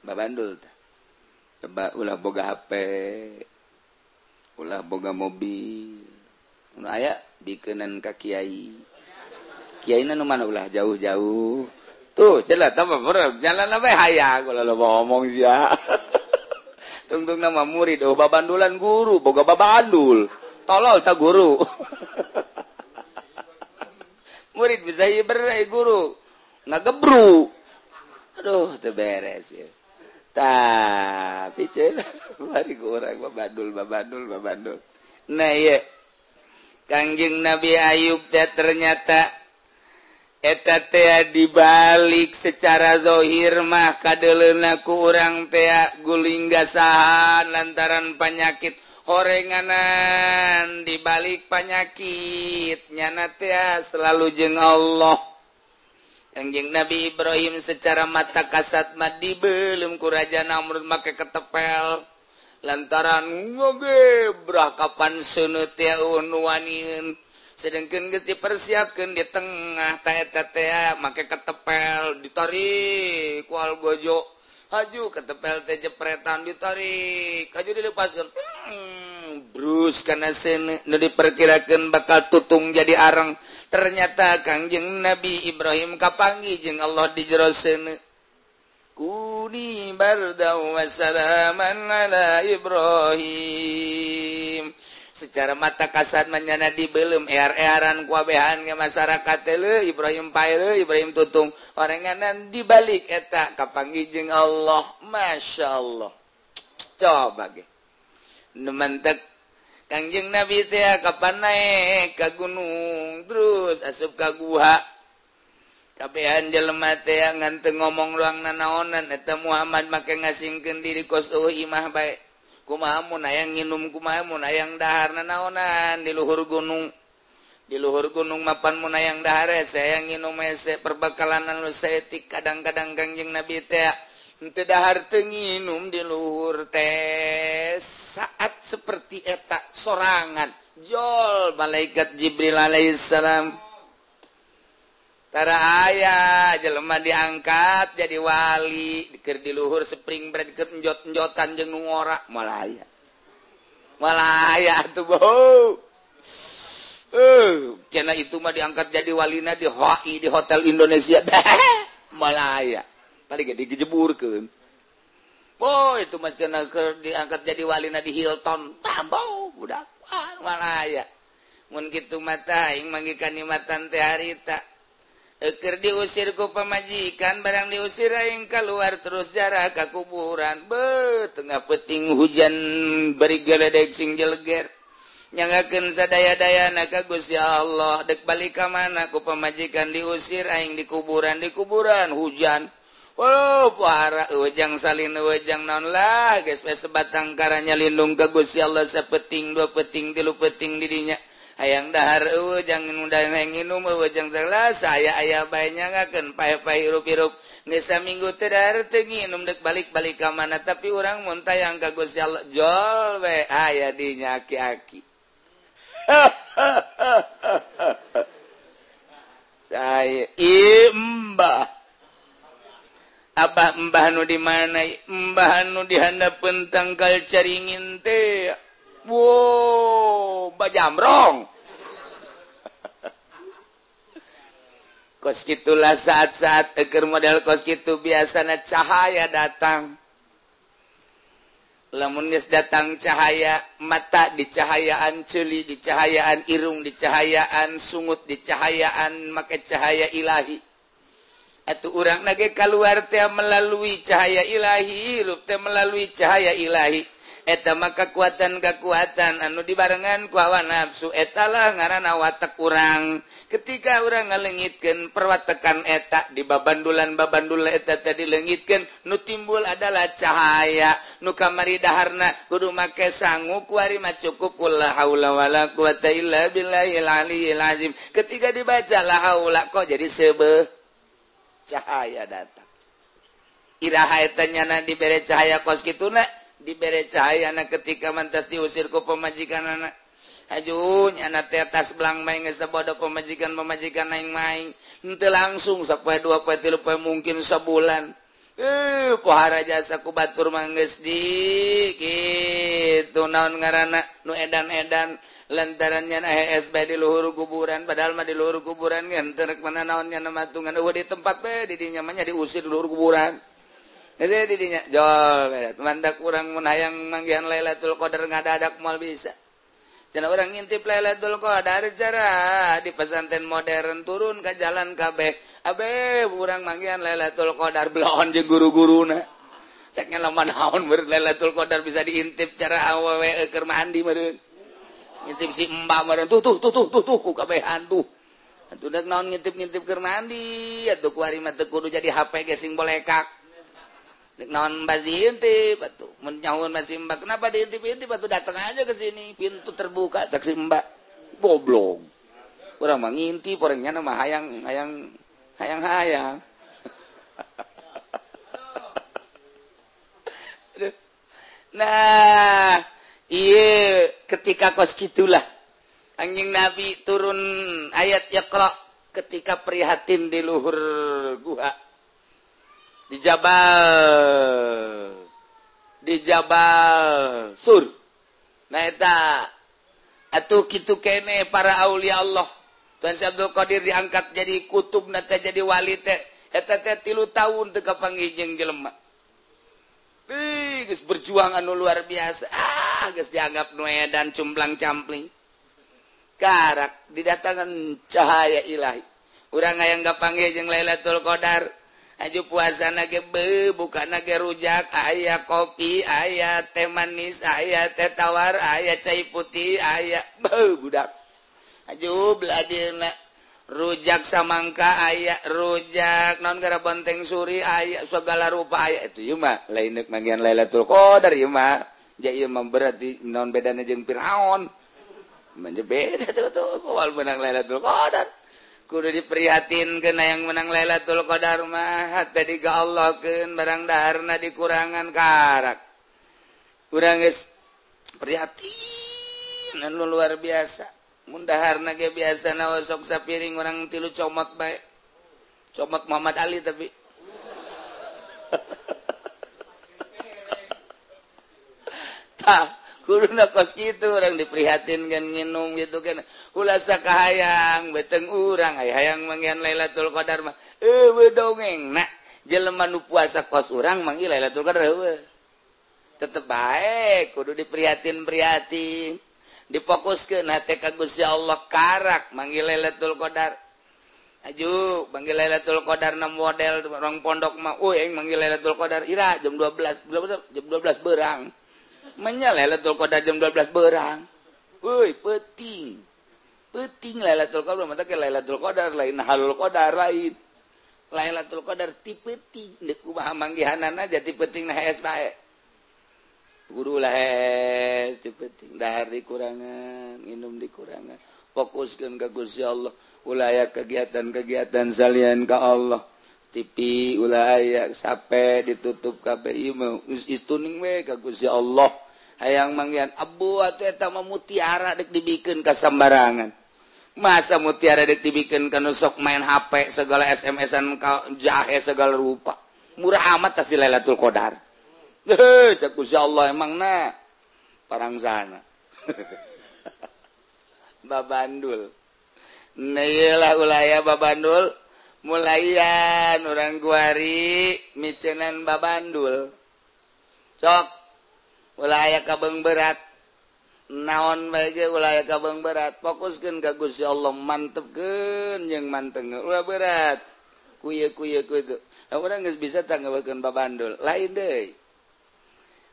babandul tah. Coba ulah boga HP. Ulah boga mobil. Nu aya dikeunan ka kiai. Kiaina nu mana ulah jauh-jauh. Tuh, celah tambah beureuh jalan bae hayang ulah loba ngomong sia. Tungtung nama murid babandulan guru boga babandul. Tolol ta guru. Murid bisa ibadah guru ngagebru aduh teu beres ya tapi cenah babadul nah ya Kangjeng Nabi Ayub teh ternyata eta teh dibalik secara zahir mah kadeuleuna ku urang teh guling gasahan lantaran penyakit horenganan dibalik penyakit nyana teh selalu jeung Allah. Kangjeng Nabi Ibrahim secara mata kasat mah dibelum ku Raja Namrud make ketepel lantaran ngogebrah kapan seuneu teh wanieun sedangkeun geus dipersiapkeun di tengah ta eta teh make ketepel ditarik ku algojo haju ketepel teh jepretan ditarik haju dilepaskeun brus kana seuneu nu diperkirakeun bakal tutung jadi arang ternyata Kangjeng Nabi Ibrahim kapanggih jeung Allah di jero seuneu Kuni bardau wassalaman ala Ibrahim. Secara mata kasat menyana dibelum ear-earan kuabehan ke masyarakat teh Ibrahim pae Ibrahim tutung orenganan dibalik eta kapanggih jeung Allah. Masya Allah. Coba ge. Nu mantek Kangjeng Nabi teh kapan naik ka gunung terus asup ka guha. Kabehan jelema teh nganteu ngomong doang nanaonan eta Muhammad make ngasingkeun diri kos imah bae. Kumaha mun hayang nginum kumaha mun hayang dahar nanaonan di luhur gunung. Di luhur gunung mapan mun hayang dahar saya nginum ese perbekalan anu saeutik kadang-kadang Kangjeng Nabi teh henteu dahar teu nginum di luhur teh saat seperti eta sorangan jol malaikat Jibril alaihissalam. Tara aya jelema diangkat jadi wali keur di luhur spring bread keur enjot-enjotan jeung nu ngora malah aya atuh boh cenah itu mah diangkat jadi walina di HI di Hotel Indonesia malah aya paling ge dijeburkeun boh itu mah cenah keur diangkat jadi walina di Hilton tambo budak malah aya mun kitu mah aing manggi kanikmatan teh harita keur diusir ku pamajikan barang diusir aing keluar terus jarak ka kuburan tengah peuting hujan bari geledeg sing jelger nyangakeun sadaya-dayana ka Gusti Allah dek balik ka mana ku pamajikan diusir aing di kuburan hujan para wejang salin wejang naon lah geus sebatang karanya lindung ka Gusti Allah sapeting dua peting tilu peting di dinya hayang dahar jangan mudah nginum jangan salah saya aya bae nyangakeun pae-pae hirup-hirup geus saminggu teh dahar teu nginum dek balik-balik ka mana tapi urang mun tayang ka Gusti Allah jol we aya di aki-aki saya mbah abah mbah nu di mana mbah nu di handapeun tangkal caringin teh wow, bajamrong. Kos gitulah saat-saat keur model kos gitu biasana cahaya datang. Lamun geus datang cahaya, mata di cahayaan ceuli, di cahayaan irung, di cahayaan sungut, di cahayaan make cahaya ilahi. Atuh urang nage kaluar teh melalui cahaya ilahi, hirup teh melalui cahaya ilahi. Eta mah kekuatan anu dibarengan ku hawa nafsu eta lah ngaranna watak urang ketika urang ngaleungitkeun perwatekan eta di babandul eta tadi leungitkeun nu timbul adalah cahaya nu kamari daharna kudu make sangu ku ari mah cukup la haula wala quwata illa billahil aliyil azim ketika dibaca la haula kok jadi seubeuh cahaya datang iraha eta nyana dibere cahaya kos kituna dibere cahaya anak ketika mantas diusir ku pemajikan anak aju nyana teh tas belang main geus sabodo pemajikan aing henteu langsung sapoe 2 poe 3 poe mungkin sabulan pohara jasa ku batur mah geus di kitu naon ngaranna nu edan-edan lantaran nyana HSB di luhur kuburan padahal mah di luhur kuburan geus teu rek mana naon nyana matungan di tempat bae di dinya mah nya diusir di luhur kuburan. Jadi didinya jol mandak urang mun hayang manggihan Lailatul Qadar ngadadak moal bisa. Cenah urang ngintip Lailatul Qadar cara di pesantren modern turun ka jalan kabeh. Abe urang manggihan Lailatul Qadar belon jeung guru-guruna. ceknya lama naon meureun Lailatul Qadar bisa diintip cara awewe keur mandi meureun. Ngintip si mbak meureun tuh ku kabehan tuh. Atuh dak naon ngintip-ngintip keur mandi, atuh kuari mah teu kudu jadi HP ge sing bolekak. Nek naon mbak diintip atuh. Mun nyahoun masih mbak, kenapa diintip-intip atuh datang aja ke sini, pintu terbuka cek si mbak. Goblok. Urang mah ngintip, orangnya mah hayang. Nah, iya ketika kos gitulah anjing Nabi turun ayat Iqra ketika prihatin di luhur gua di Jabal Sur. Nah eta atuh kitu kene para aulia Allah. Tuan Syekh Abdul Qadir diangkat jadi kutub nate jadi wali teh eta teh 3 tahun teu kapanggih jeung jelema. Geus berjuang anu luar biasa. Geus dianggap nu edan cumplang-campling. Karak didatangan cahaya ilahi. Urang hayang gapanggih jeung Lailatul Qadar. Aju puasana ge bukana ge rujak, aya kopi, aya teh manis, aya teh tawar, aya cai putih, aya budak. Aju beladirna rujak samangka aya rujak non gara bonteng suri aya segala rupa aya itu ieu mah lain neuk manggihan Lailatul Qadar ieu mah ja ieu mah berarti naon bedana jeung Firaun mah beda tuh wal menang Lailatul Qadar kudu diprihatinkeun yang menang Lailatul Qadar mah hate digallahkeun barang daharna dikurangan karak urang geus prihatin anu luar biasa. Mundaharna ge biasana sok sapiring orang 3 comot bae. Comot Muhammad Ali tapi. Tah, kuduna kos kitu urang diprihatinkeun nginum gitu kan. Ulah sakahayang beteng urang hayang manggihan Lailatul Qadar mah. Eueuh dongengna jelema nu puasa kos urang manggi Lailatul Qadar eueuh. Tetep bae kudu diprihatin. Difokuskeun hate ka Gusti Allah karak manggil Lailatul Qadar. Aju manggil Lailatul Qadar na model orang pondok mah euy manggil Lailatul Qadar ira jam 12 beurang. Manya Lailatul Qadar jam 12 beurang. Euy peuting. Peuting Lailatul Qadar mah teh Lailatul Qadar lain halul qadar lain. Lailatul Qadar ti peuting deuk kumaha manggihanana jadi peutingna hees bae. Guru lah penting dahar dikurangan minum dikurangan fokuskan ke Gusti Allah ulah kegiatan-kegiatan salian ka Allah TV ulah aya sape ditutup kabeh ieu istuning we ka Gusti Allah hayang manggihan abu atuh eta mah mutiara dek dibikeun ka sambarangan masa mutiara dek dibikeun ka nu sok main HP segala SMS-an ka jahe segala rupa murah amat tas Lailatul Qadar. Cak Gusti Allah emang na parang sana babandul nailah ulaya babandul mulayan orang guari micenan babandul sok ulaya kabeng berat naon bae ge ulaya kabeng berat fokuskeun ka Gusti Allah mantepkeun jeung manteng ulah berat kuye itu urang geus bisa tanggawekeun babandul lain deui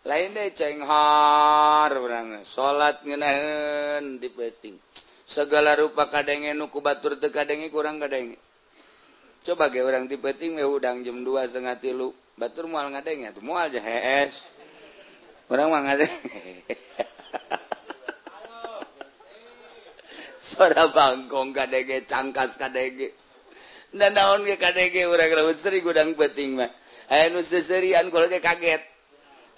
lain deh cenghar urang salat ngeunaheun di peuting segala rupa kadenge nu ku batur teu kadenge kurang kadenge coba ge urang di peuting we udang jam 2:30 batur moal ngadenge atuh moal aja hees urang mah ngadenge suara bangkong kadenge cangkas kadenge dan naon ge kadenge urang lamun seri gudang peuting mah aya nu seserian kulo ge kaget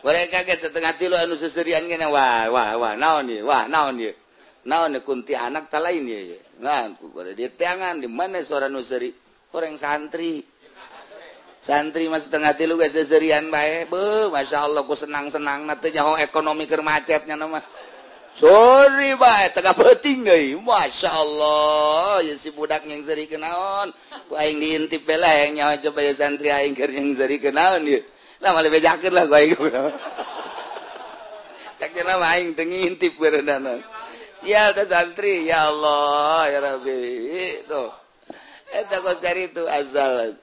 urang kaget setengah 3 anu seserian gini wah naon ieu naon kunti anak ta lain ieu nah kudu di tangan di mana suara nu seuri urang santri mah setengah 3 ge seserian bae beuh masyaallah ku senang-senangna teh nyaho ekonomi keur macetnya mah sorry bae tengah peuting deui masyaallah ya si budak yang seuri kenaon ku aing diintip bae lah yang nyaho coba ya santri aing keur yang seuri kenaon ieu lah malah bejakeun lah gue sakjana mah aing teu ngintip beureunan sial teh santri ya Allah ya Rabbi tuh dari itu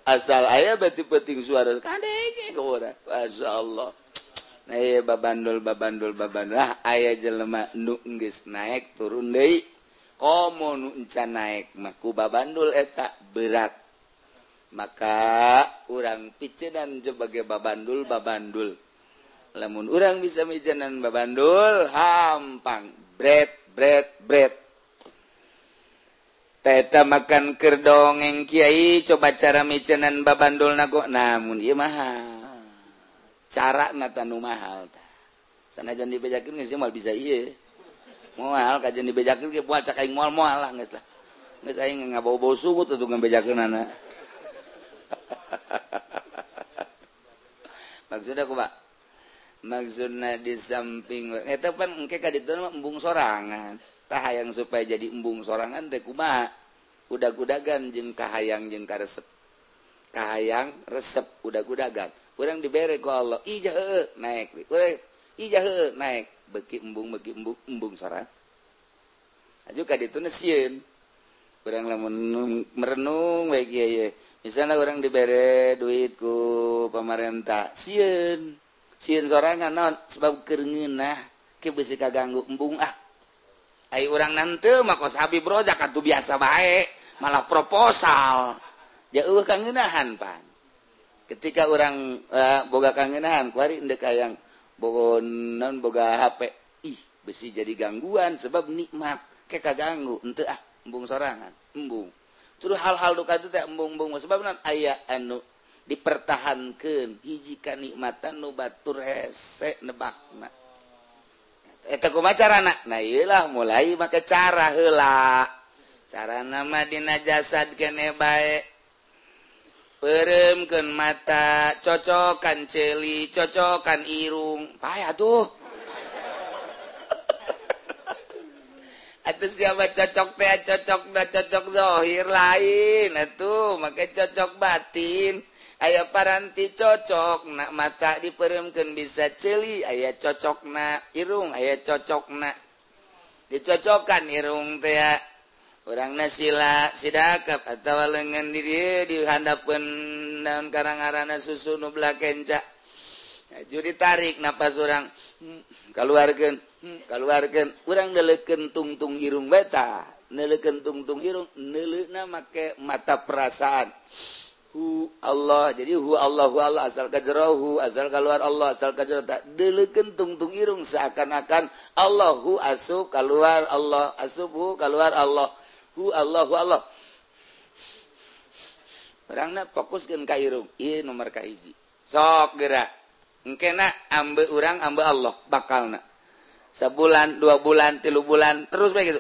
asal aya berarti penting suara kadenge ke urang masyaallah nah ieu babandul lah aya jelema nu geus naek turun deui komo nu encan naek mah ku babandul eta berat maka urang picenan sebagai babandul lamun urang bisa micenan babandul hampang bread Teta makan kerdongeng Kiai coba cara micenan babandul nago namun ieu mahal cara nata nu mahal sanajan dibejakeun geus moal bisa ieu moal kajian dibejakeun ge moal cak aing moal lah geus aing ngabau-bau sungut atuh ngabejakeunana maksudna kumaha maksudna di samping eta pan engke ka ditu mah embung sorangan hayang supaya jadi embung sorangan teh kumaha udag-udagan jeung kahayang jeung karesep kahayang resep udag-udagan urang dibere ku Allah ijah heueuh naek urang ijah heueuh naek beuki embung sorang aju ka ditu sieun urang lamun merenung we kieu misalna urang dibere duit ku pamarentah sieun sorangan naon sebab keur ngeunah ke beusi kaganggu embung Ai urang nanteu mah kos Habib Rojak atuh biasa bae, malah proposal. Jauh kangeunahan pan. Ketika urang boga kangeunahan, kuari endek hayang boga HP. Ih, besi jadi gangguan sebab nikmat ke kaganggu henteu embung sorangan, embung. Terus hal-hal duka itu teh embung-embung sebabna aya anu dipertahankeun hiji kanikmatan nu batur hese nebakna. Eta kumaha carana? Nah ieulah mulai make cara heula. Carana mah dina jasad keneh bae. Peureumkeun mata, cocokan ceuli, cocokan irung. Payah tuh. Atuh siapa cocok teh cocok zahir lain atuh, make cocok batin. Aya paranti cocok na mata dipeureumkeun bisa ceuli aya cocokna irung aya cocokna dicocokan irung teh urangna sila sidakap atawa leungeun di dieu dihandapeun naon karangarana susu nu blakenca aju ditarik napas urang kaluarkeun urang neuleukeun tungtung irung beta neuleukeun tungtung irung neuleuna make mata perasaan hu Allah jadi hu Allah asal kajero asal keluar Allah asal kajero tak deleukeun tungtung irung seakan-akan Allahu asup keluar Allah asup hu keluar Allah hu Allah urangna fokuskeun ka irung ieu nomor kahiji sok geura engkena ambe urang ambe Allah bakalna sabulan 2 bulan 3 bulan terus bae gitu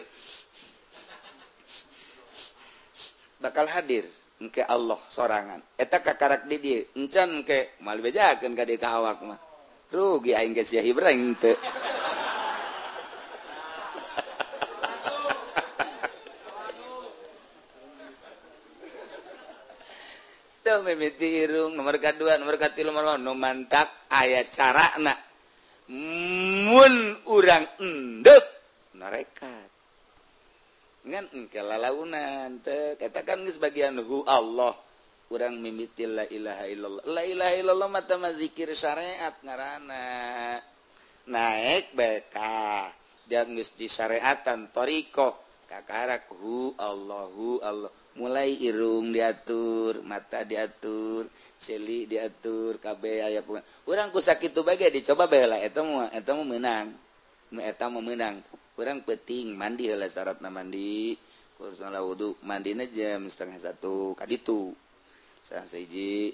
bakal hadir engke Allah sorangan eta kakarak di dieu encan engke mal bejakeun ka dieu ka awak mah rugi aing ge sia Ibrahim teu teu mimiti irung nomor kadua nomor katilu nomor nu mantak aya carana mun urang endeup narekat ngan engke lalaunan teh katakan geus bagian hu Allah urang mimiti la ilaha illallah mata mah zikir syariat ngaranna naek beka jeung geus disyariatan thariqah kakarak hu Allah mulai irung diatur mata diatur ceuli diatur kabeh aya pun urang ku sakitu bae dicoba bae lah eta mah meunang urang penting mandi heula syaratna mandi kursna wudu mandina jam 12:30 ka ditu saha sahiji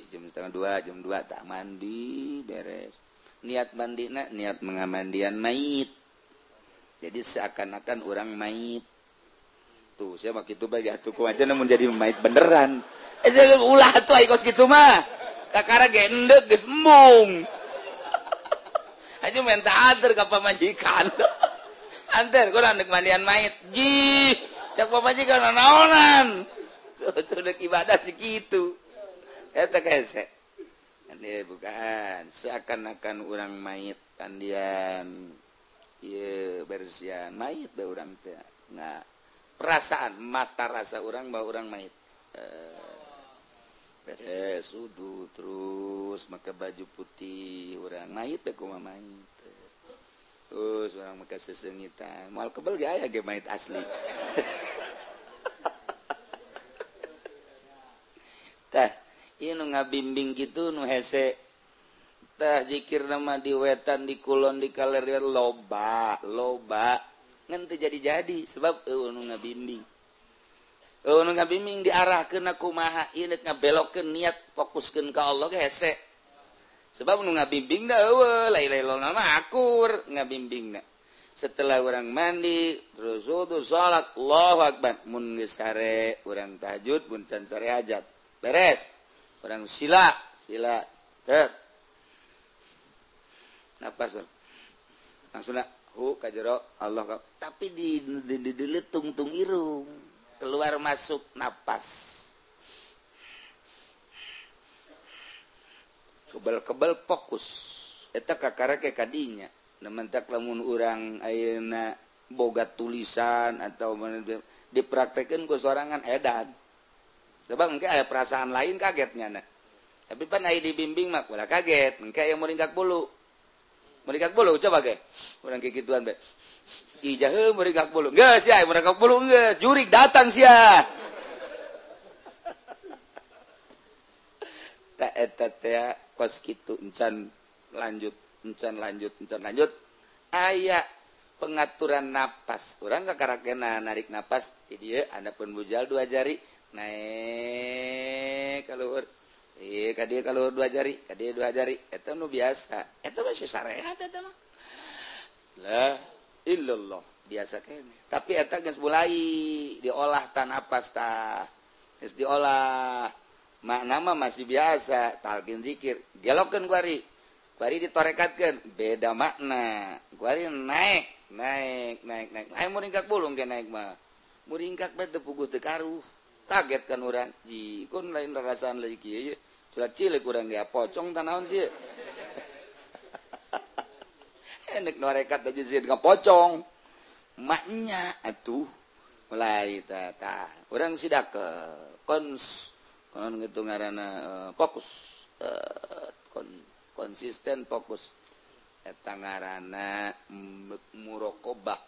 jam 1:30 jam 2 tak mandi beres niat mandina niat mengamandian mayit jadi seakan-akan urang mayit tuh saya mah kitu bae atuh kumaha mun jadi mayit beneran ulah atuh ai kos kitu mah kakara ge endeup geus embung aja minta antar ke pamajikan antar kurang dek mandian mayit ji cak pamajikan naonan tuh dek ibadah segitu eta kese ane bukan seakan-akan orang mayit kandian ieu bersihan mayit bae urang teh nah perasaan mata rasa orang bahwa orang mait beres sudu terus maka baju putih orang mait teh kumaha mait terus orang maka sesengitan moal kebel ge aya ge mait asli tah ieu nu ngabimbing kitu nu hese tah zikir nama di wetan di kulon di kaler loba ngan teu jadi sebab nu ngabimbing nu ngabimbing diarahkeun kumaha ieu ngabelokkeun niat fokuskeun ka Allah ge hese sebab nu ngabimbing da eueuh lain-lain mah akur ngabimbingna setelah orang mandi terus wudu salat Allahu akbar mun geus sare urang tahajud mun can sare hajat beres orang sila teh napas langsung ka jero Allah tapi di tungtung irung keluar masuk napas kebal fokus eta kakarake kadinya nementak lamun urang ayeuna boga tulisan atau dipraktekeun ku sorangan edan sebab engke aya perasaan lain kagetnya tapi pan aya dibimbing mah ulah kaget engke aya muringkak bulu coba ge urang kikituan be ijah heuh muringkak bulu geus ya muringkak bulu geus jurig datang sia ta eta teh kos kitu encan lanjut aya pengaturan napas urang kakarakena narik napas di dieu ada pun bujal 2 jari naik ka luhur ka dieu ka luhur 2 jari ka dieu 2 jari eta nu biasa eta mah syariat eta mah la illallah biasa kene tapi eta geus mulai diolah ta napas tah geus diolah makna mah masih biasa talqin zikir gelokkeun kuari ditorekatkeun beda makna kuari naik aya muringkak bulung ge naik mah muringkak bae teu puguh teu karuh kaget kan urang jikun lain rasaan leuwih kieu sulat cilik urang ge pocong tah naon sih enek norekat aja sieun ka pocong maknya atuh mulai tah urang sidak konon gitu ngaranna fokus konsisten fokus eta ngaranna muraqabah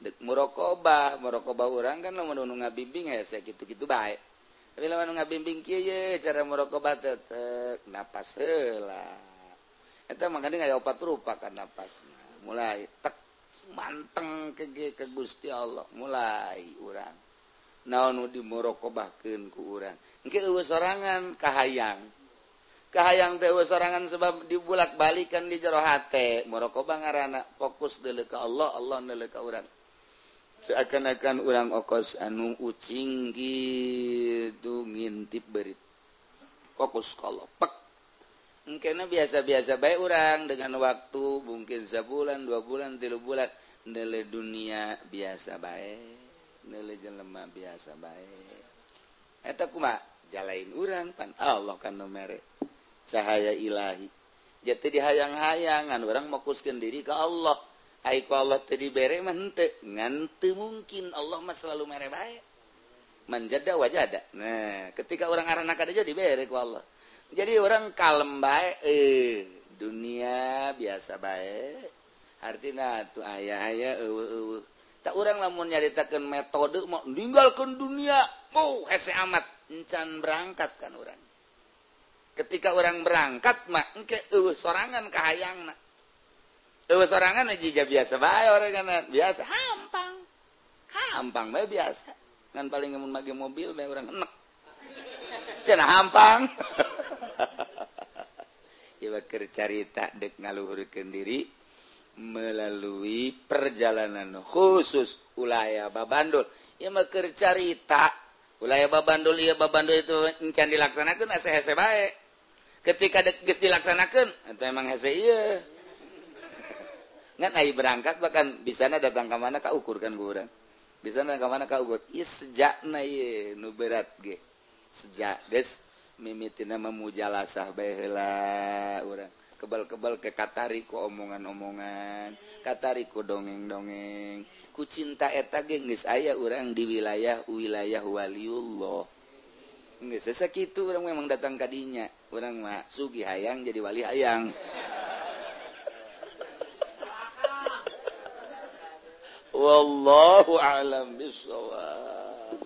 dek muraqabah urang kan lamun nu ngabimbing hese kitu-kitu bae tapi lamun ngabimbing kieu ye cara muraqabah teh napas heula eta mangkana aya 4 rupa kan napasna mulai tek manteng ke Gusti Allah mulai urang naon nu dimuraqabahkeun ku urang engke eueuh sorangan kahayang teh eueuh sorangan sebab dibulak-balikan di jero hate muraqabah ngaranna fokus deuleu ka Allah deuleu ka urang seakan-akan urang okos anu ucing gitu ngintip beurit fokus ka Allah pek engkena biasa-biasa bae urang dengan waktu mungkin sabulan 2 bulan 3 bulan deuleu dunia biasa bae neuleuh jelema biasa bae eta kumaha jalain urang pan Allah kan nu mere cahaya ilahi jate dihayang-hayangan urang fokuskeun diri ka Allah ai ku Allah teu dibere mah henteu ngan teu mungkin Allah mah selalu mere bae manjada wajada nah ketika urang arana ka dieu dibere ku Allah jadi urang kalem bae dunia biasa bae artina tuh aya eueuh tak urang lamun nyaritakeun metode mau ninggalkeun dunia hese amat encan berangkat kan urang ketika orang berangkat mah engke eueuh sorangan kahayangna eueuh sorangan jika biasa bae orangna biasa hampang bae biasa ngan paling mun make mobil bae urang enek cenah hampang ieu keur carita dek ngaluhurkeun diri melalui perjalanan khusus ulayah babandul ieu mah keur carita ulayah babandul itu encan dilaksanakeun asa hese bae ketika geus dilaksanakeun eta emang hese ieu ngan ai berangkat bahkan bisana datang ka mana ka ukur kan urang bisana ka mana ka ukur ieu sejakna ieu nu berat ge sejak geus mimitina memujalasah bae heula urang kebal-kebal ke katariku omongan-omongan katariku dongeng-dongeng ku cinta eta ge geus aya urang di wilayah waliullah geus sakitu urang memang datang ka dinya urang mah sugih hayang jadi wali hayang wallahu a'lam bishawab.